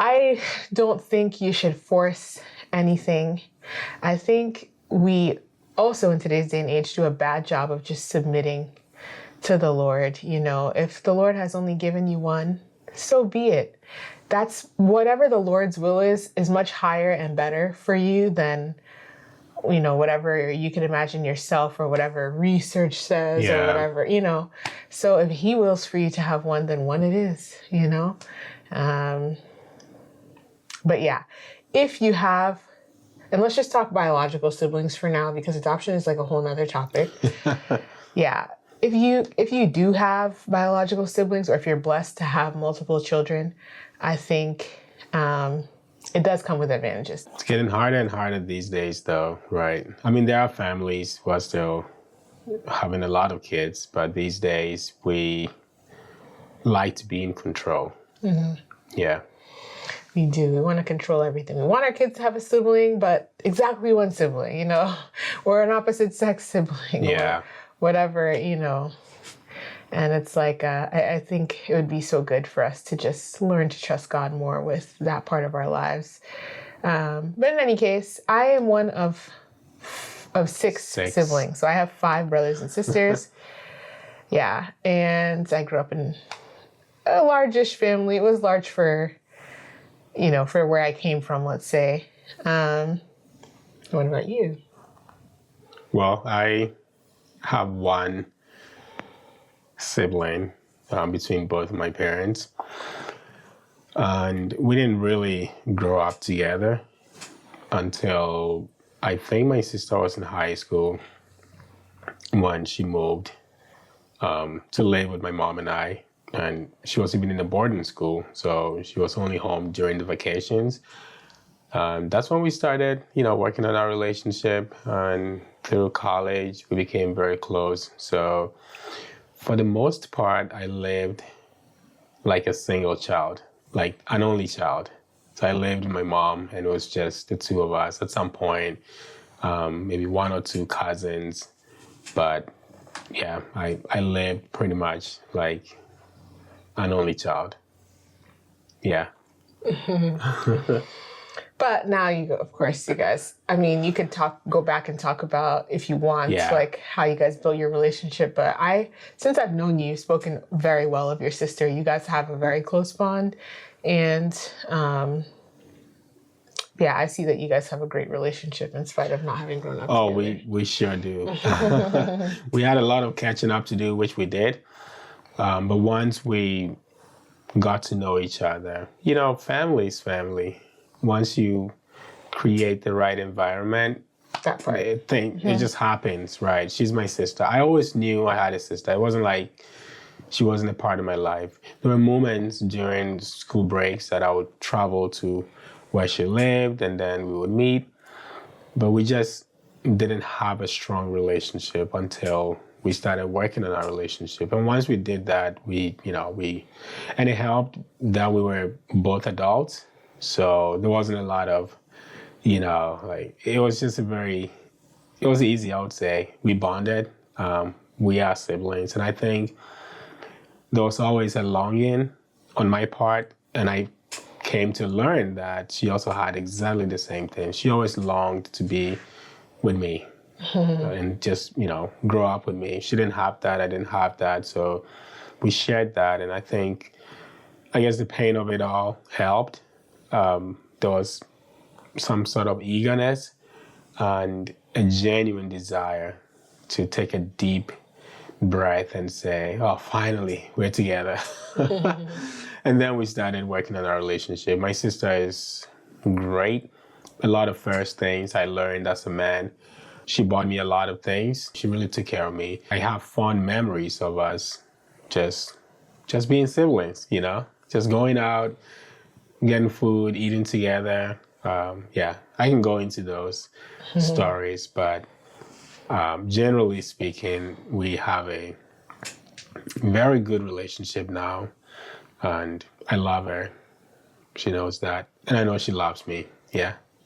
I don't think you should force anything. I think we also in today's day and age do a bad job of just submitting to the Lord. You know, if the Lord has only given you one, so be it. That's whatever the Lord's will is much higher and better for you than, you know, whatever you can imagine yourself or whatever research says or whatever, you know. So if he wills for you to have one, then one it is, you know. But yeah, if you have, and let's just talk biological siblings for now because adoption is like a whole nother topic. Yeah. If you do have biological siblings or if you're blessed to have multiple children, I think it does come with advantages. It's getting harder and harder these days though, right? I mean, there are families who are still having a lot of kids, but these days we like to be in control. Mm-hmm. Yeah. We do. We want to control everything. We want our kids to have a sibling, but exactly one sibling, you know, or an opposite sex sibling. Yeah. Or whatever, you know. And it's like, I think it would be so good for us to just learn to trust God more with that part of our lives. But in any case, I am one of six siblings. So I have 5 brothers and sisters. Yeah. And I grew up in a large-ish family. It was large for, you know, for where I came from, let's say. What about you? Well, I have one sibling between both of my parents. And we didn't really grow up together until I think my sister was in high school when she moved to live with my mom and I. And she was even in a boarding school, so she was only home during the vacations. That's when we started, you know, working on our relationship. And through college, we became very close. So for the most part, I lived like a single child, like an only child. So I lived with my mom, and it was just the 2 of us. At some point, maybe 1 or 2 cousins. But yeah, I lived pretty much like an only child. Yeah. But now of course, you guys, I mean, you could go back and talk about if you want, like how you guys built your relationship. But since I've known you, you've spoken very well of your sister. You guys have a very close bond. And yeah, I see that you guys have a great relationship in spite of not having grown up together. We sure do. We had a lot of catching up to do, which we did. But once we got to know each other, you know, family's family. Once you create the right environment, it just happens, right? She's my sister. I always knew I had a sister. It wasn't like she wasn't a part of my life. There were moments during school breaks that I would travel to where she lived, and then we would meet. But we just didn't have a strong relationship until we started working on our relationship. And once we did that, and it helped that we were both adults. So there wasn't a lot of, you know, like, it was easy, I would say. We bonded. We are siblings. And I think there was always a longing on my part. And I came to learn that she also had exactly the same thing. She always longed to be with me and just, you know, grow up with me. She didn't have that. I didn't have that. So we shared that. And I guess the pain of it all helped. There was some sort of eagerness and a genuine desire to take a deep breath and say, oh, finally, we're together. And then we started working on our relationship. My sister is great. A lot of first things I learned as a man. She bought me a lot of things. She really took care of me. I have fond memories of us just being siblings, you know, just going out, getting food, eating together. I can go into those stories, but generally speaking, we have a very good relationship now, and I love her. She knows that, and I know she loves me. Yeah.